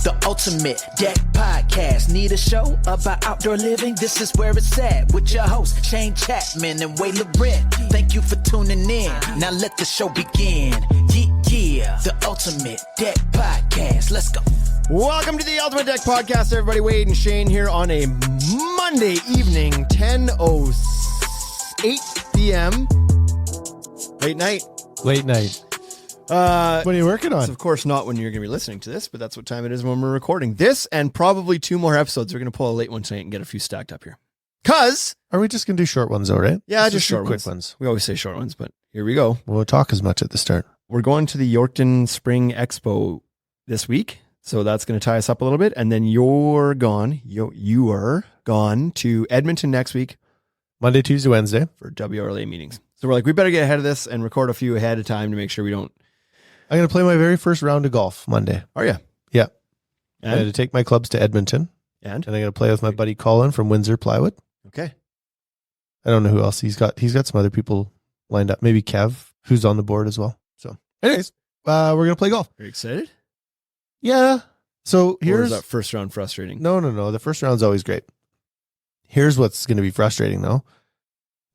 the ultimate deck podcast. Need a show about outdoor living? This is where it's at with your hosts Shane Chapman and Way Laurent. Thank you for tuning in. Now let the show begin. Yeah, the ultimate deck podcast. Let's go. Welcome to the Ultimate Deck Podcast, everybody. Wade and Shane here on a Monday evening, 10:08 p.m. Late night. What are you working on? It's of course not when you're going to be listening to this, but that's what time it is when we're recording this, and probably 2 more episodes. We're going to pull a late one tonight and get a few stacked up here. Cause Are we just going to do short ones though, right? yeah, Let's just short quick ones. We always say short ones, but here we go. We won't talk as much at the start. We're going to the Yorkton Spring Expo this week, so that's going to tie us up a little bit. And then you're gone. You are gone to Edmonton next week Monday, Tuesday, Wednesday. for WRLA meetings. So we're like, we better get ahead of this and record a few ahead of time to make sure we don't. I'm going to play my very first round of golf Monday. Are you? Yeah. I'm going to And take my clubs to Edmonton, and I'm going to play with my buddy Colin from Windsor Plywood. okay, I don't know who else he's got. He's got some other people lined up. Maybe Kev, who's on the board as well. So anyways, we're going to play golf. are you excited? Yeah. So Or is here's that first round frustrating? No. The first round's always great. Here's what's going to be frustrating though.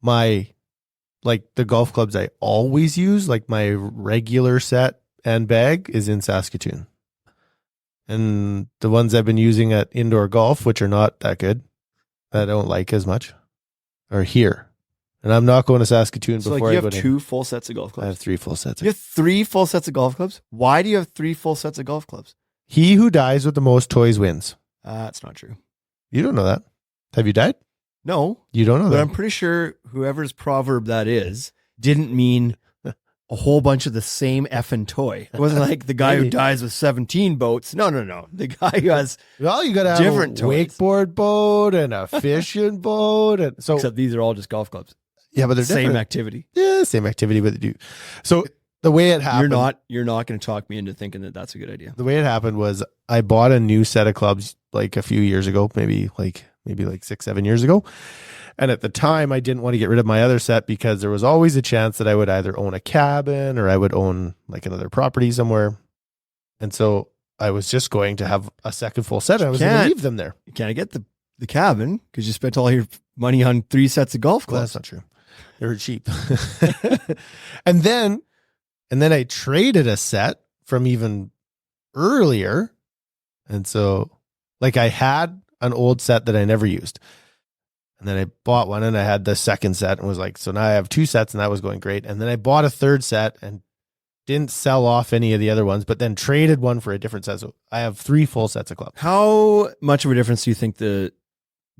The golf clubs I always use, like my regular set and bag, is in Saskatoon. And the ones I've been using at indoor golf, which are not that good, that I don't like as much, are here. And I'm not going to Saskatoon So before like you I go have to. 2 full sets of golf I have clubs. 3 full sets. You have 3 full sets of golf clubs? Why do you have 3 full sets of golf clubs? He who dies with the most toys wins. That's not true. You don't know that. Have you died? No, You don't know but that. I'm pretty sure whoever's proverb that is didn't mean a whole bunch of the same effing toy. It wasn't like the guy who Maybe. dies with 17 boats. No. The guy who has, Well, you got to have Different a toys. wakeboard boat and a fishing boat. And so, except these are all just golf clubs. yeah, but they're Same different. activity. Yeah, same activity, but they do. So the way it happened, You're not going to talk me into thinking that that's a good idea. the way it happened was I bought a new set of clubs like a few years ago, maybe like 6-7 years ago. And at the time I didn't want to get rid of my other set because there was always a chance that I would either own a cabin or I would own like another property somewhere. And so I was just going to have a second full set and I was going to Can't. leave them there. You can't get the cabin because you spent all your money on 3 sets of golf Well, clubs. that's not true. They were cheap. and then I traded a set from even earlier. And so like I had an old set that I never used. And then I bought one and I had the second set and was like, so now I have 2 sets and that was going great. And then I bought a third set and didn't sell off any of the other ones, but then traded one for a different set. So I have 3 full sets of clubs. How much of a difference do you think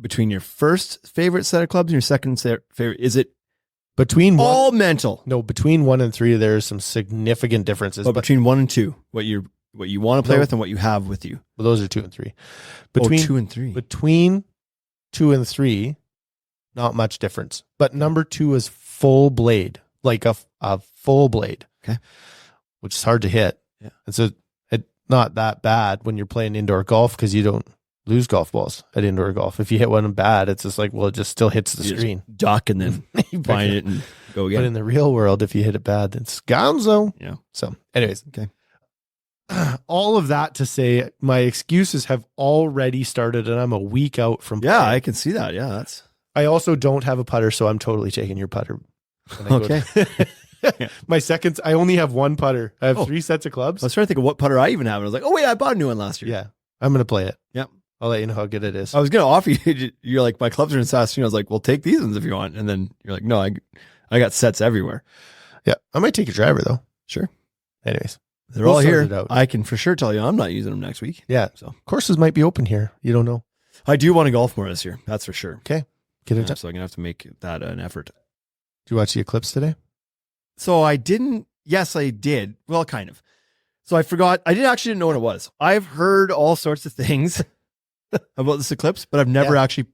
between your first favorite set of clubs and your second favorite? Is it Between all mental? between 1 and 3, there's some significant differences. But between 1 and 2, what you want to play No. with and what you have with you. Well, those are 2 and 3. 2 and 3. Between 2 and 3, not much difference. But number 2 is full blade, like a full blade. Okay. Which is hard to hit. Yeah. And so it's not that bad when you're playing indoor golf because you don't lose golf balls at indoor golf. If you hit one bad, it's just like, well, it just still hits the You just screen. duck and then You find pick it and go But again. in the real world, if you hit it bad, it's gonzo. Yeah. So anyways. Okay. All of that to say, my excuses have already started and I'm a week out from Yeah, playing. I can see that. Yeah, that's I also don't have a putter, so I'm totally taking your putter. when I go okay. to- My seconds, I only have 1 putter. I have Oh. 3 sets of clubs. I was trying to think of what putter I even have. And I was like, oh, wait, I bought a new one last year. Yeah, I'm going to play it. Yep. I'll let you know how good it is. I was going to offer you, you're like, my clubs are in Saskatoon. I was like, well, take these ones if you want. And then you're like, no, I got sets everywhere. Yeah, I might take a driver though. Sure. Anyways, They're We'll all sort here. it out. I can for sure tell you I'm not using them next week. yeah. So Courses might be open here. You don't know. I do want to golf more this year. That's for sure. Get Yeah, it. so I'm going to have to make that an effort. Did you watch the eclipse today? So I didn't. Yes, I did. Well, kind of. So I forgot. I didn't know what it was. I've heard all sorts of things about this eclipse, but I've never actually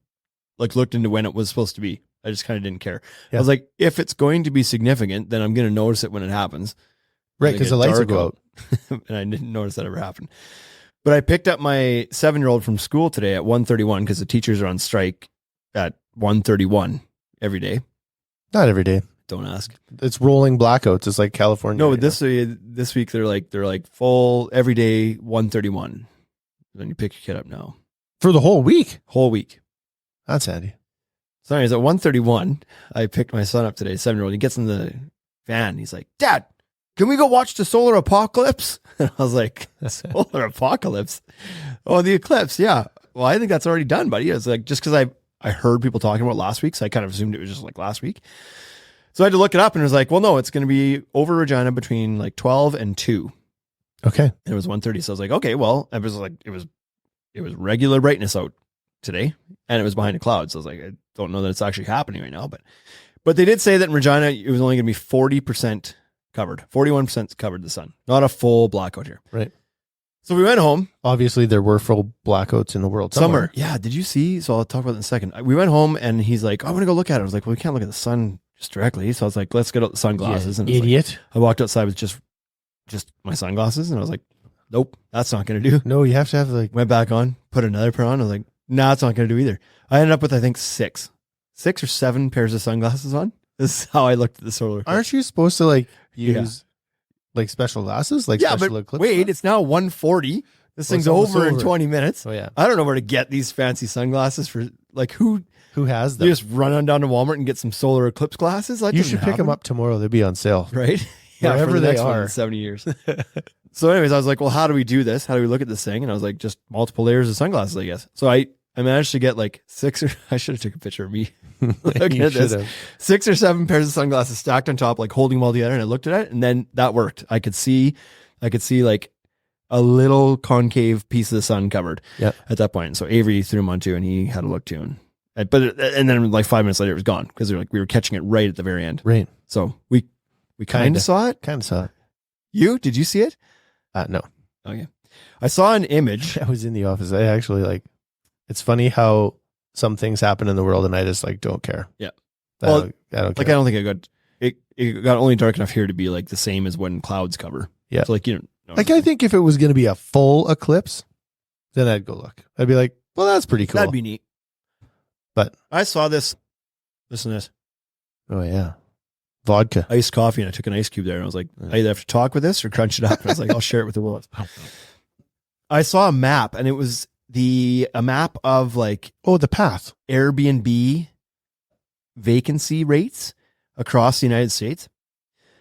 like looked into when it was supposed to be. I just kind of didn't care. Yeah. I was like, if it's going to be significant, then I'm going to notice it when it happens. Right, When it because the gets lights will dark go out. and I didn't notice that ever happened. But I picked up my 7-year-old from school today at 1:31 because the teachers are on strike at 1:31 every day. Not every day. Don't ask. It's rolling blackouts. It's like California. No, right but this week they're like full every day 1:31. Then you pick your kid up now. For the whole week. Whole week. That's handy. So anyways, at 1:31, I picked my son up today, 7-year-old. He gets in the van. He's like, Dad, can we go watch the solar apocalypse? And I was like, solar apocalypse? Oh, the eclipse. Yeah. Well, I think that's already done, buddy. It's like, just because I heard people talking about it last week, so I kind of assumed it was just like last week. So I had to look it up, and it was like, well, no, it's going to be over Regina between like 12 and 2. Okay. And it was 1:30. So I was like, okay, well, it was like, it was regular brightness out today, and it was behind a cloud. So I was like, I don't know that it's actually happening right now, but they did say that in Regina, it was only going to be 40% covered. 41% covered the sun. Not a full blackout here. Right. So we went home. Obviously, there were full blackouts in the world somewhere. Yeah. Did you see? So I'll talk about it in a second. We went home, and he's like, I want to go look at it. I was like, well, we can't look at the sun just directly. So I was like, let's get out the sunglasses. Yeah, and it's idiot. like, I walked outside with just my sunglasses, and I was like, nope, that's not going to do. No, you have to have like. Went back on, put another pair on. I was like, nah, it's not going to do either. I ended up with, I think, 6 or 7 pairs of sunglasses on. This is how I looked at the solar eclipse. Aren't you supposed to like use like special glasses? Like yeah, special but eclipse wait, glasses? It's now 1:40. This thing's it's almost over in over. 20 minutes. Oh yeah. I don't know where to get these fancy sunglasses for. Like, who has them? you just run on down to Walmart and get some solar eclipse glasses? That You doesn't should pick them happen, up tomorrow. They'll be on sale. right? Yeah, Wherever for the they next one are. in 70 years. So anyways, I was like, well, how do we do this? How do we look at this thing? And I was like, just multiple layers of sunglasses, I guess. So I managed to get like 6 or I should have took a picture of me looking You at this. should have. 6 or 7 pairs of sunglasses stacked on top, like holding them all together. And I looked at it, and then that worked. I could see like a little concave piece of the sun covered at that point. So Avery threw them on too, and he had a look too. And then like 5 minutes later, it was gone because we were catching it right at the very end. Right. So we kind of saw it. Kind of saw it. Did you see it? No. Okay. I saw an image. I was in the office. I actually like. It's funny how some things happen in the world, and I just like don't care. Yeah. I Well, don't care. Like, I don't think it got only dark enough here to be like the same as when clouds cover. Yeah. So like, you know, Like I think if it was going to be a full eclipse, then I'd go look. I'd be like, well, that's pretty cool. that'd be neat. But I saw this. Listen to this. oh yeah, vodka. Iced coffee, and I took an ice cube there, and I was like, I either have to talk with this or crunch it up. And I was like, I'll share it with the world. I saw a map, and it was a map of like The path. Airbnb vacancy rates across the United States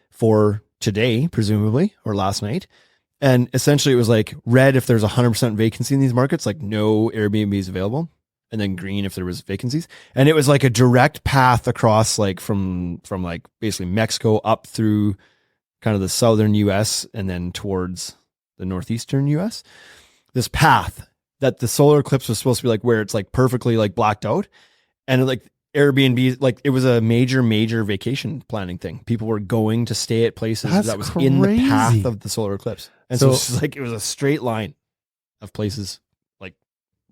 for today, presumably, or last night. And essentially it was like red if there's 100% vacancy in these markets, like no Airbnbs available. And then green if there was vacancies. And it was like a direct path across like from like basically Mexico up through kind of the southern US and then towards the northeastern US. This path that the solar eclipse was supposed to be like where it's like perfectly like blacked out. And like Airbnb, like it was a major vacation planning thing. People were going to stay at places That's that was crazy. in the path of the solar eclipse. And so, So- it's just like, it was a straight line of places.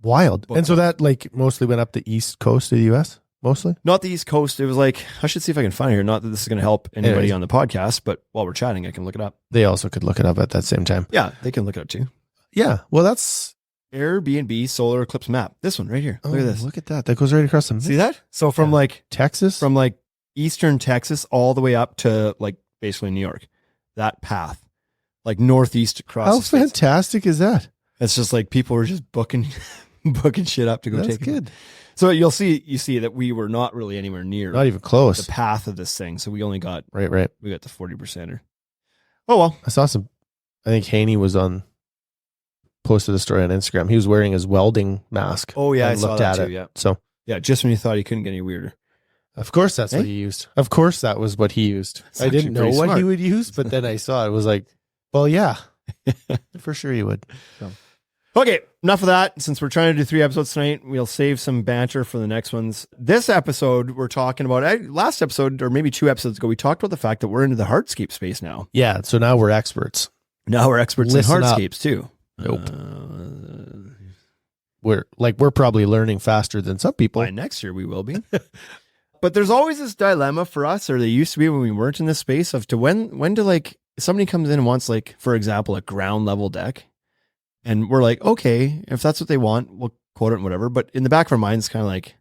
Wild. Book And so that. that like mostly went up the east coast of the US, mostly. Not the East Coast. It was like, I should see if I can find it here. Not that this is going to help anybody Anyways. on the podcast, but while we're chatting, I can look it up. They also could look it up at that same time. Yeah, they can look it up too. Yeah. Well, that's Airbnb solar eclipse map. This one right here. Look at this. Look at that. That goes right across the See that? So from Yeah. like Texas. eastern Texas all the way up to like basically New York, that path, like northeast across. How the states. fantastic is that? It's just like people were just booking shit up to go That's take it. good. So you see that we were not really anywhere near Not even close. the path of this thing. So we only got Right. we got the 40%. Oh well. I saw some. I think Haney was posted a story on Instagram. He was wearing his welding mask. Oh yeah, I and saw looked that at too. it. Yeah, So yeah. Just when you thought he couldn't get any weirder. of course that's Hey? what he used. Of course that was what he used. It's I didn't actually know pretty what smart. he would use, but then I saw it. It was like, well, yeah, for sure he would. Okay, enough of that. Since we're trying to do 3 episodes tonight, we'll save some banter for the next ones. This episode, we're talking about, last episode, or maybe 2 episodes ago, we talked about the fact that we're into the hardscape space now. Yeah. So now we're experts. Now we're experts Listen in up. hardscapes too. Nope. We're probably learning faster than some people. By next year, we will be. But there's always this dilemma for us, or there used to be when we weren't in this space, of to when to like, somebody comes in and wants like, for example, a ground level deck. And we're like, okay, if that's what they want, we'll quote it and whatever. But in the back of our minds, kind of like,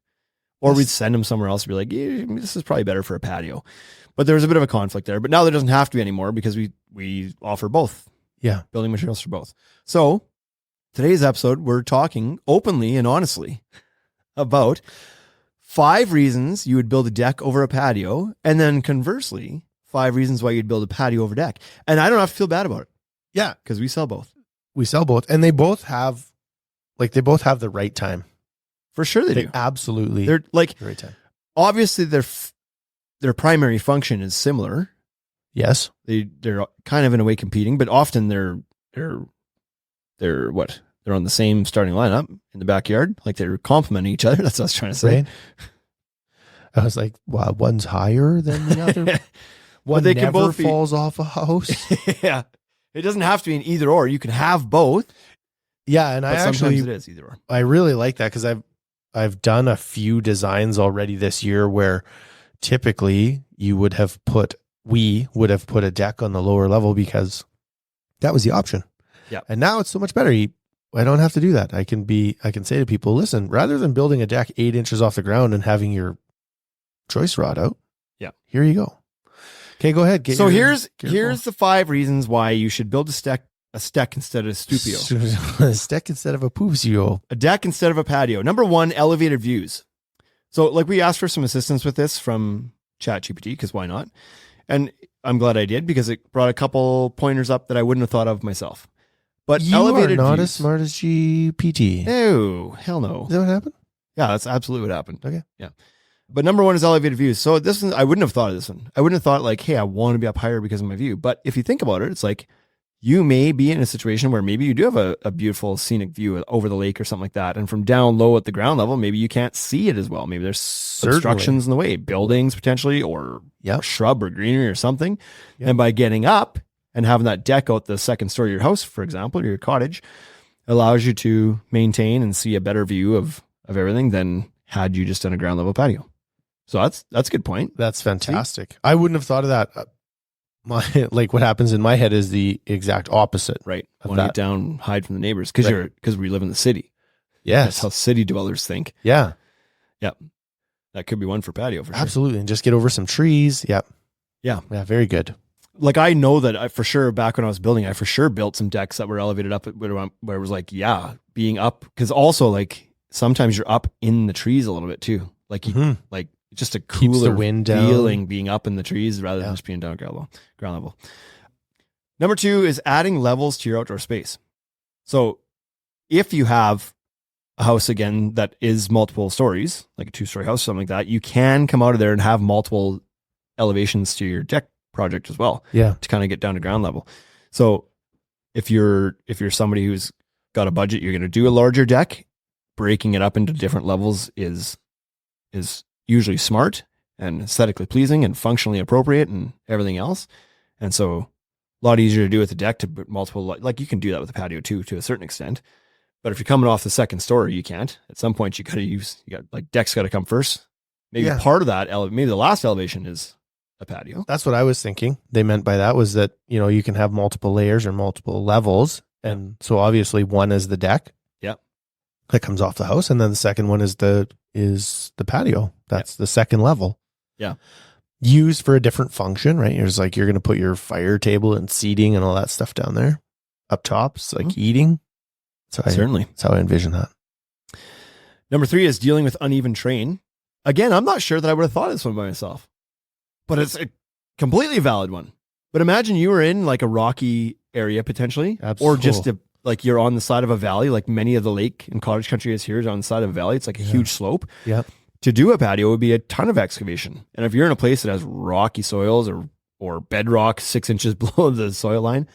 or we'd send them somewhere else and be like, yeah, this is probably better for a patio. But there was a bit of a conflict there. But now there doesn't have to be anymore because we offer both. Yeah. Building materials for both. So today's episode, we're talking openly and honestly about 5 reasons you would build a deck over a patio, and then conversely, 5 reasons why you'd build a patio over deck. And I don't have to feel bad about it. Yeah. Because we sell both. We sell both, and they both have the right time. For sure they do. Absolutely. They're like, the right time. obviously their primary function is similar. Yes. They're kind of in a way competing, but often they're what? They're on the same starting lineup in the backyard. Like they're complementing each other. That's what I was trying to say. Right? I was like, wow, one's higher than the other. One they never can both falls off a house. Yeah. It doesn't have to be an either or. You can have both. Yeah, and But sometimes it is either or. I really like that because I've done a few designs already this year where typically we would have put a deck on the lower level because that was the option. Yeah. And now it's so much better. I don't have to do that. I can say to people, listen, rather than building a deck 8 inches off the ground and having your choice rod out. Yeah. Here you go. Okay, go ahead. Here's the 5 reasons why you should build a deck instead of a stupio. A deck instead of a poopsio. A deck instead of a patio. Number 1, elevated views. So like we asked for some assistance with this from ChatGPT, because why not? And I'm glad I did because it brought a couple pointers up that I wouldn't have thought of myself. But You elevated are not views, as smart as GPT. No, hell no. Is that what happened? Yeah, that's absolutely what happened. Okay. Yeah. But number 1 is elevated views. So this one, I wouldn't have thought of this one. I wouldn't have thought like, hey, I want to be up higher because of my view. But if you think about it, it's like you may be in a situation where maybe you do have a beautiful scenic view over the lake or something like that. And from down low at the ground level, maybe you can't see it as well. Maybe there's obstructions in the way, buildings potentially, or shrub or greenery or something. Yep. And by getting up and having that deck out the second story of your house, for example, or your cottage, allows you to maintain and see a better view of everything than had you just done a ground level patio. So that's a good point. That's fantastic. See? I wouldn't have thought of that. What happens in my head is the exact opposite. Right. Want to get down, hide from the neighbors because we live in the city. Yes. That's how city dwellers think. Yeah. Yeah. That could be one for patio for sure. Absolutely. And just get over some trees. Yep. Yeah. Yeah. Very good. Like I know that I for sure back when I was building, I for sure built some decks that were elevated up where it was like, being up. Cause also like sometimes you're up in the trees a little bit too. Like you, like just a cooler keeps the wind down. Feeling being up in the trees rather than just being down ground level. Number 2 is adding levels to your outdoor space. So if you have a house again that is multiple stories, like a 2-story house, something like that, you can come out of there and have multiple elevations to your deck project as well. Yeah. To kind of get down to ground level. So if you're somebody who's got a budget, you're going to do a larger deck, breaking it up into different levels is usually smart and aesthetically pleasing and functionally appropriate and everything else. And so a lot easier to do with the deck to put multiple, like you can do that with the patio too, to a certain extent. But if you're coming off the second story, you can't. At some point, deck's got to come first. Maybe part of that, maybe the last elevation is a patio. That's what I was thinking. They meant by that was that, you can have multiple layers or multiple levels. And so obviously one is the deck. Yeah. That comes off the house. And then the second one is the patio. That's the second level. Yeah. Used for a different function, right? It's like you're going to put your fire table and seating and all that stuff down there. Up top, it's like eating. Certainly. That's how I envision that. Number 3 is dealing with uneven terrain. Again, I'm not sure that I would have thought of this one by myself, but it's a completely valid one. But imagine you were in like a rocky area potentially, or just like you're on the side of a valley, like many of the lake and cottage country is here is on the side of a valley. It's like a huge slope. Yep. To do a patio would be a ton of excavation. And if you're in a place that has rocky soils or bedrock 6 inches below the soil line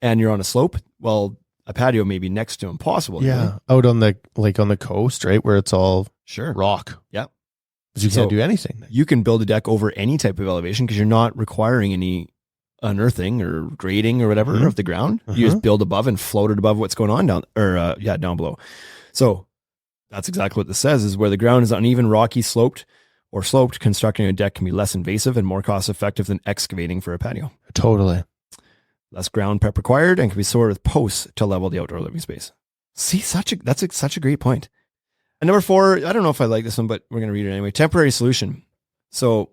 and you're on a slope, well, a patio may be next to impossible. Yeah. Out on the coast, right? Where it's all rock. Yeah. Because you can't do anything. You can build a deck over any type of elevation because you're not requiring any unearthing or grading or whatever of the ground. You just build above and float it above what's going on down below. So that's exactly what this says, is where the ground is uneven, rocky, sloped, constructing a deck can be less invasive and more cost effective than excavating for a patio. Totally. Less ground prep required and can be sorted with posts to level the outdoor living space. See, that's such a great point. And number 4, I don't know if I like this one, but we're going to read it anyway. Temporary solution. So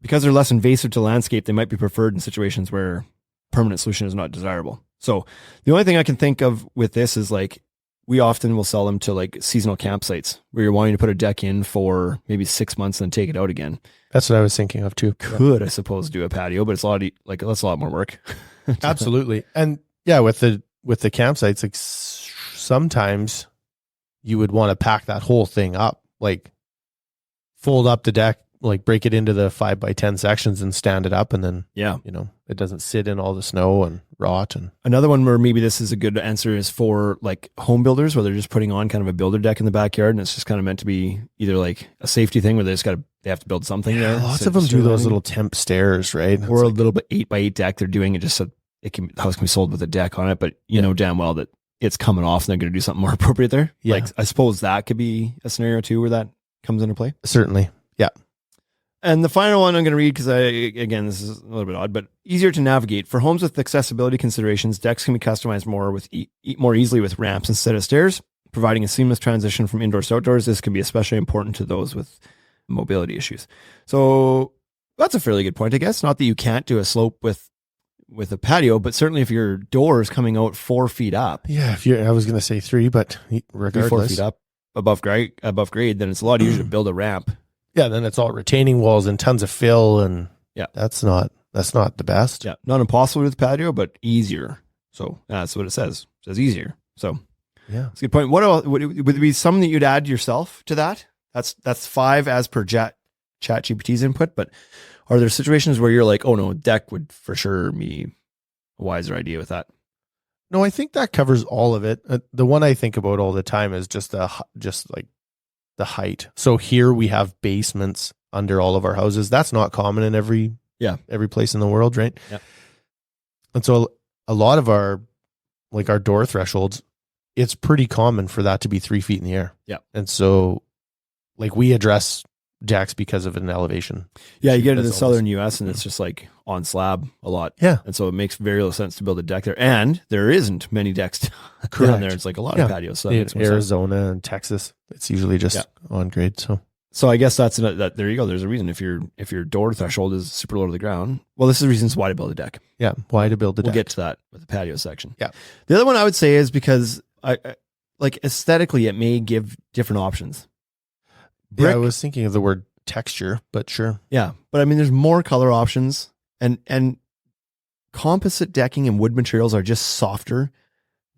because they're less invasive to landscape, they might be preferred in situations where permanent solution is not desirable. So the only thing I can think of with this is like, we often will sell them to like seasonal campsites where you're wanting to put a deck in for maybe 6 months and then take it out again. That's what I was thinking of too. Could, I suppose, do a patio, but it's that's a lot more work. Absolutely. And yeah, with the campsites, like sometimes you would want to pack that whole thing up, like fold up the deck, like break it into the 5x10 sections and stand it up. And then, Yeah. it doesn't sit in all the snow and rot. And Another one where maybe this is a good answer is for like home builders where they're just putting on kind of a builder deck in the backyard and it's just kind of meant to be either like a safety thing where they have to build something there. Lots of them do those little temp stairs, right? Or a little bit 8x8 deck. They're doing it just so the house can be sold with a deck on it, but you know damn well that it's coming off and they're going to do something more appropriate there. Yeah. Like I suppose that could be a scenario too where that comes into play. Certainly. Yeah. And the final one I'm going to read because again, this is a little bit odd, but easier to navigate. For homes with accessibility considerations, decks can be customized more easily with ramps instead of stairs, providing a seamless transition from indoors to outdoors. This can be especially important to those with mobility issues. So that's a fairly good point, I guess. Not that you can't do a slope with a patio, but certainly if your door is coming out 4 feet up. Yeah. I was going to say 3, but regardless. 4 feet up above grade, then it's a lot easier to build a ramp. Yeah, then it's all retaining walls and tons of fill, and yeah, that's not the best. Yeah, not impossible with patio, but easier. So that's what it says. It says easier. So yeah, that's a good point. What else would there be something that you'd add yourself to that? That's 5 as per Chat GPT's input. But are there situations where you're like, oh no, deck would for sure be a wiser idea with that? No, I think that covers all of it. The one I think about all the time is just like the height. So here we have basements under all of our houses. That's not common in every place in the world, right? Yeah. And so a lot of our door thresholds, it's pretty common for that to be 3 feet in the air. Yeah. And so like we address decks because of an elevation. Yeah, you get into the southern US and it's just like on slab a lot. Yeah. And so it makes very little sense to build a deck there. And there isn't many decks around there. It's like a lot of patios. So in Arizona and Texas, it's usually just on grade. So I guess that there you go. There's a reason if your door threshold is super low to the ground. Well, this is the reasons why to build a deck. Yeah. Why to build a deck. We'll get to that with the patio section. Yeah. The other one I would say is because I like aesthetically, it may give different options. Yeah, I was thinking of the word texture, but sure. Yeah. But I mean, there's more color options and composite decking and wood materials are just softer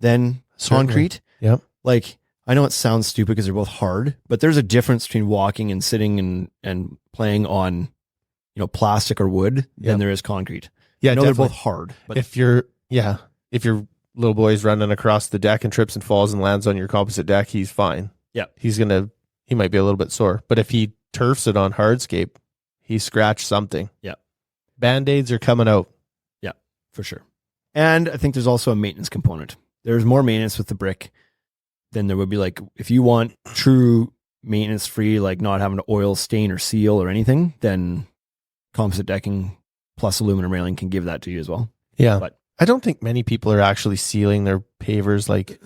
than concrete. Yep. Like, I know it sounds stupid because they're both hard, but there's a difference between walking and sitting and playing on, plastic or wood than there is concrete. Yeah. I know they're both hard. But if your little boy's running across the deck and trips and falls and lands on your composite deck, he's fine. Yeah. He might be a little bit sore, but if he turfs it on hardscape, he scratched something. Yeah. Band-aids are coming out. Yeah, for sure. And I think there's also a maintenance component. There's more maintenance with the brick than there would be like, if you want true maintenance free, like not having to oil, stain or seal or anything, then composite decking plus aluminum railing can give that to you as well. Yeah. But I don't think many people are actually sealing their pavers. Like,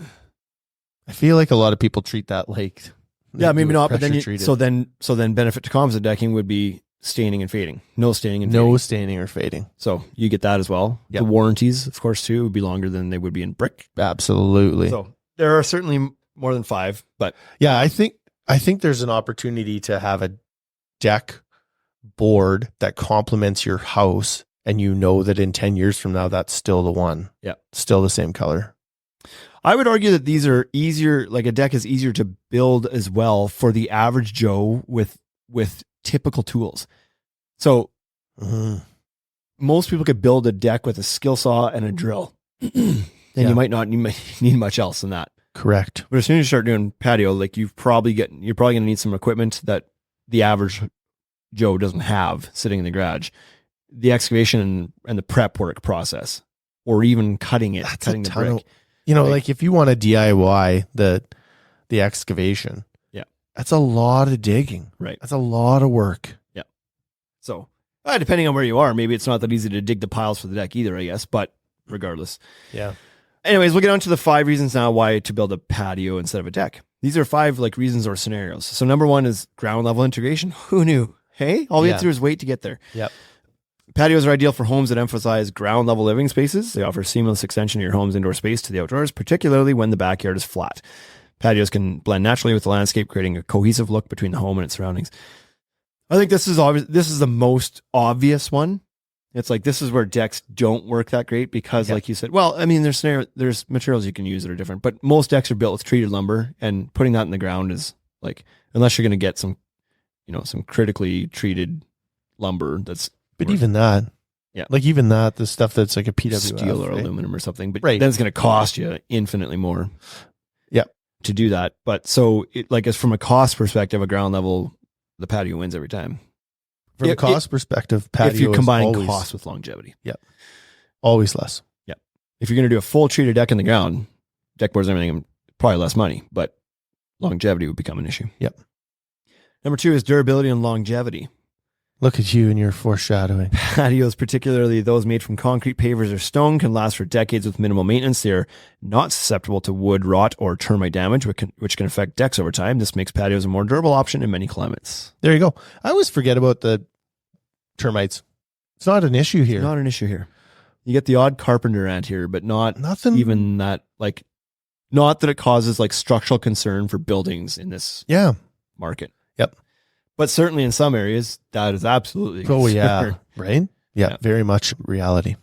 I feel like a lot of people treat that like, yeah, maybe not, but then so then benefit to composite decking would be staining and fading. No staining and fading. No staining or fading. So you get that as well. Yep. The warranties, of course, too, would be longer than they would be in brick. Absolutely. So there are certainly more than 5, but yeah, I think there's an opportunity to have a deck board that complements your house, and you know that in 10 years from now, that's still the one. Yeah, still the same color. I would argue that these are easier, like a deck is easier to build as well for the average Joe with typical tools. So most people could build a deck with a skill saw and a drill. And you might need much else than that. Correct. But as soon as you start doing patio, like you're probably going to need some equipment that the average Joe doesn't have sitting in the garage. The excavation and the prep work process, or even cutting the brick. Like if you want to DIY the excavation, that's a lot of digging. Right. That's a lot of work. Yeah. So depending on where you are, maybe it's not that easy to dig the piles for the deck either, I guess, but regardless. Yeah. Anyways, we'll get on to the 5 reasons now why to build a patio instead of a deck. These are 5 reasons or scenarios. So number 1 is ground level integration. Who knew? Hey, all we have to do is wait to get there. Yep. Patios are ideal for homes that emphasize ground level living spaces. They offer seamless extension of your home's indoor space to the outdoors, particularly when the backyard is flat. Patios can blend naturally with the landscape, creating a cohesive look between the home and its surroundings. I think this is obvious. This is the most obvious one. It's like, this is where decks don't work that great because, like you said, well, I mean, there's materials you can use that are different, but most decks are built with treated lumber, and putting that in the ground is like, unless you're going to get some, some critically treated lumber that's. But even that, even that, the stuff that's like a PWF, steel or aluminum or something, but then it's going to cost you infinitely more. Yeah, to do that. But so, as from a cost perspective, a ground level, the patio wins every time. From a cost perspective, patio if you combine always, cost with longevity, always less. Yeah, if you're going to do a full treated deck in the ground, deck boards and everything, probably less money, but longevity would become an issue. Yep. Number 2 is durability and longevity. Look at you and your foreshadowing. Patios, particularly those made from concrete, pavers, or stone, can last for decades with minimal maintenance. They are not susceptible to wood rot or termite damage, which can affect decks over time. This makes patios a more durable option in many climates. There you go. I always forget about the termites. It's not an issue here. Not an issue here. You get the odd carpenter ant here, but nothing even that, not that it causes structural concern for buildings in this market. Yep. But certainly in some areas, that is absolutely. Oh, yeah. Right? Yeah, very much reality.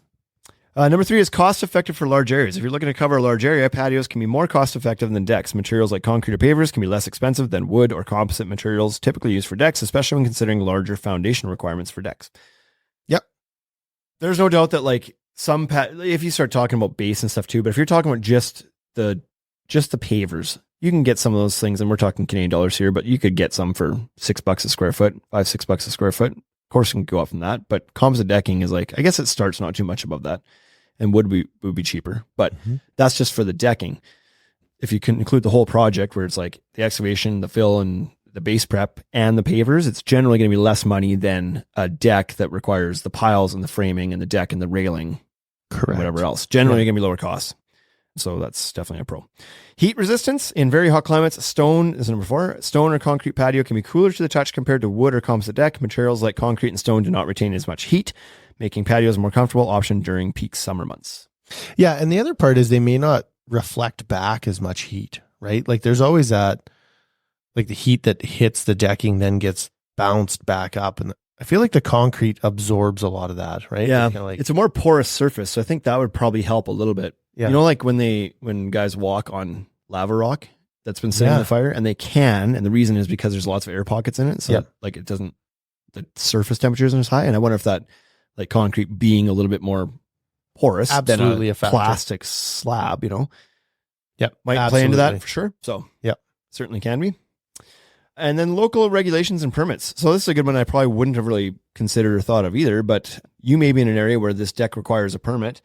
Number 3 is cost effective for large areas. If you're looking to cover a large area, patios can be more cost effective than decks. Materials like concrete or pavers can be less expensive than wood or composite materials typically used for decks, especially when considering larger foundation requirements for decks. Yep. There's no doubt that if you start talking about base and stuff too, but if you're talking about just the pavers, you can get some of those things, and we're talking Canadian dollars here, but you could get some for $6 a square foot, $5-6 a square foot. Of course, it can go up from that, but composite decking is I guess it starts not too much above that, and would be cheaper, but that's just for the decking. If you can include the whole project, where it's the excavation, the fill, and the base prep, and the pavers, it's generally going to be less money than a deck that requires the piles and the framing and the deck and the railing, correct, whatever else. Generally going to be lower costs. So that's definitely a pro. Heat resistance in very hot climates. Stone is number 4. Stone or concrete patio can be cooler to the touch compared to wood or composite deck. Materials like concrete and stone do not retain as much heat, making patios a more comfortable option during peak summer months. Yeah, and the other part is they may not reflect back as much heat, right? There's always that, the heat that hits the decking then gets bounced back up, and I feel like the concrete absorbs a lot of that, right? Yeah, it's a more porous surface, so I think that would probably help a little bit. Yeah. When guys walk on lava rock that's been sitting in the fire, and they can, and the reason is because there's lots of air pockets in it. So it doesn't, the surface temperature isn't as high. And I wonder if that concrete being a little bit more porous than a plastic slab, might play into that for sure. So certainly can be. And then local regulations and permits. So this is a good one I probably wouldn't have really considered or thought of either, but you may be in an area where this deck requires a permit.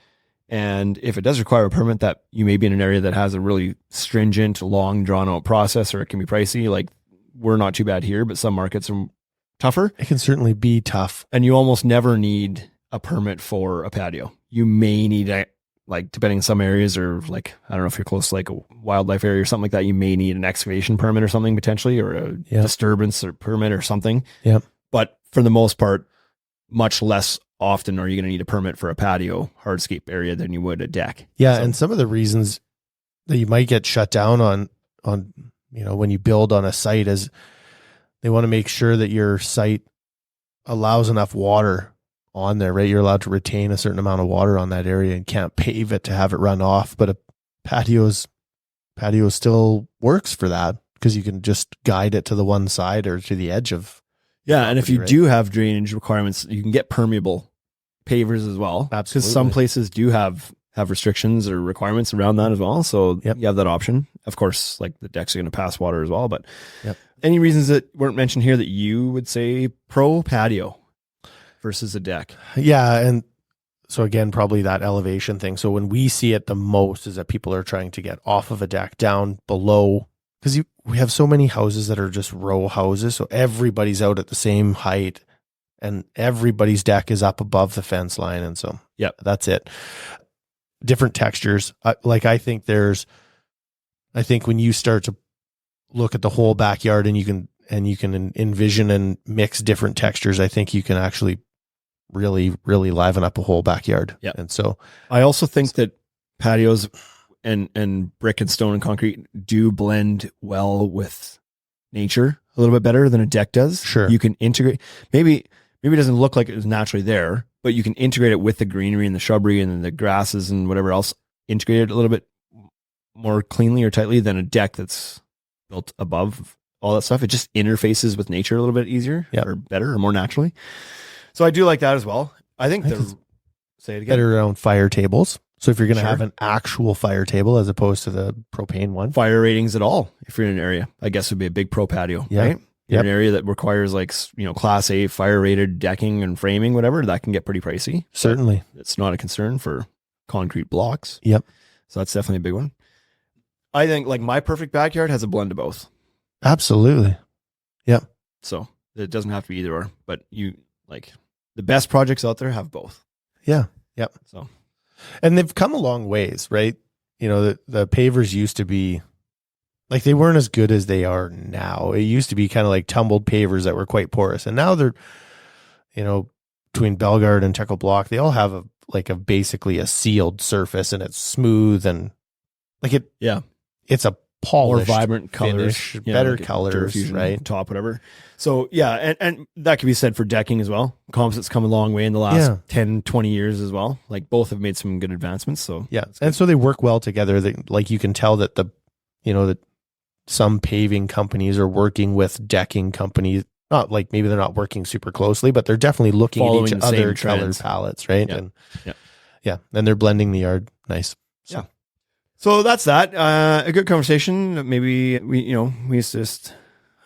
And if it does require a permit, that you may be in an area that has a really stringent, long, drawn-out process, or it can be pricey. We're not too bad here, but some markets are tougher. It can certainly be tough. And you almost never need a permit for a patio. You may need, depending on some areas, or I don't know if you're close to a wildlife area or something like that, you may need an excavation permit or something potentially, or a disturbance or permit or something. Yeah. But for the most part, much less often are you going to need a permit for a patio hardscape area than you would a deck. Yeah. So, and some of the reasons that you might get shut down on, when you build on a site is they want to make sure that your site allows enough water on there, right? You're allowed to retain a certain amount of water on that area and can't pave it to have it run off. But a patio still works for that, because you can just guide it to the one side or to the edge of. Yeah. And if you do have drainage requirements, you can get permeable pavers as well. Absolutely. Because some places do have restrictions or requirements around that as well. So you have that option. Of course, the decks are going to pass water as well. But any reasons that weren't mentioned here that you would say pro patio versus a deck? Yeah. And so again, probably that elevation thing. So when we see it the most is that people are trying to get off of a deck down below, because we have so many houses that are just row houses. So everybody's out at the same height, and everybody's deck is up above the fence line. And so, that's it. Different textures. I think when you start to look at the whole backyard and you can envision and mix different textures, I think you can actually really, really liven up a whole backyard. Yeah. And so I also think that patios and brick and stone and concrete do blend well with nature a little bit better than a deck does. Sure. You can integrate, maybe it doesn't look like it's naturally there, but you can integrate it with the greenery and the shrubbery and the grasses and whatever else, integrate it a little bit more cleanly or tightly than a deck that's built above all that stuff. It just interfaces with nature a little bit easier or better or more naturally. So I do like that as well. I think say it again. better around fire tables. So if you're going to have an actual fire table as opposed to the propane one, Fire ratings at all, if you're in an area, I guess would be a big pro patio, right? In an area that requires like, class A fire rated decking and framing, whatever, that can get pretty pricey. certainly. It's not a concern for concrete blocks. Yep. So that's definitely a big one. I think like my perfect backyard has a blend of both. Absolutely. Yep. So it doesn't have to be either or, but you like the best projects out there have both. Yeah. Yep. So, And they've come a long ways, right? The pavers used to be like, they weren't as good as they are now. It used to be kind of like tumbled pavers that were quite porous. And now they're, between Belgard and Teckle Block, they all have basically a sealed surface, and it's smooth and like it. Yeah. It's a more polished, vibrant colors, finish, better like a colors, dirt fusion right? top, whatever. So yeah. And that can be said for decking as well. Composites come a long way in the last 10, 20 years as well. Like both have made some good advancements. So yeah. And so they work well together. Like you can tell that that some paving companies are working with decking companies. Not like maybe they're not working super closely, but they're definitely looking Following at each the other same color trends. palettes, right? Yeah. And Yeah. and they're blending the yard nice. So. Yeah. So that's that. A good conversation. Maybe we used to just,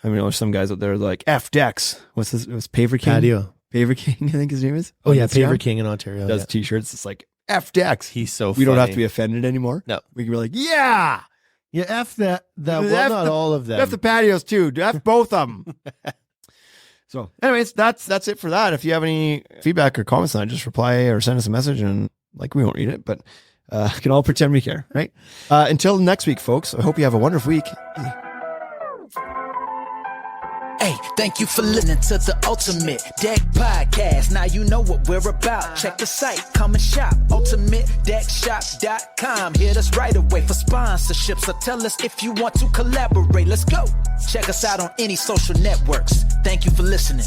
there's some guys out there like F decks. What's this? It was Paver King. Patio. Paver King, I think his name is. Oh yeah, Instagram. Paver King in Ontario. Does t-shirts. It's like F decks. He's so we don't have to funny. be offended anymore. No. We can be like, yeah. Yeah, F that. Well, F not all of them. F the patios too. F both of them. So anyways, that's it for that. If you have any feedback or comments on it, just reply or send us a message, and we won't read it, but can all pretend we care, right? Until next week, folks, I hope you have a wonderful week. Hey, thank you for listening to the Ultimate Deck Podcast. Now you know what we're about. Check the site, come and shop. UltimateDeckShop.com. Hit us right away for sponsorships, or tell us if you want to collaborate. Let's go. Check us out on any social networks. Thank you for listening.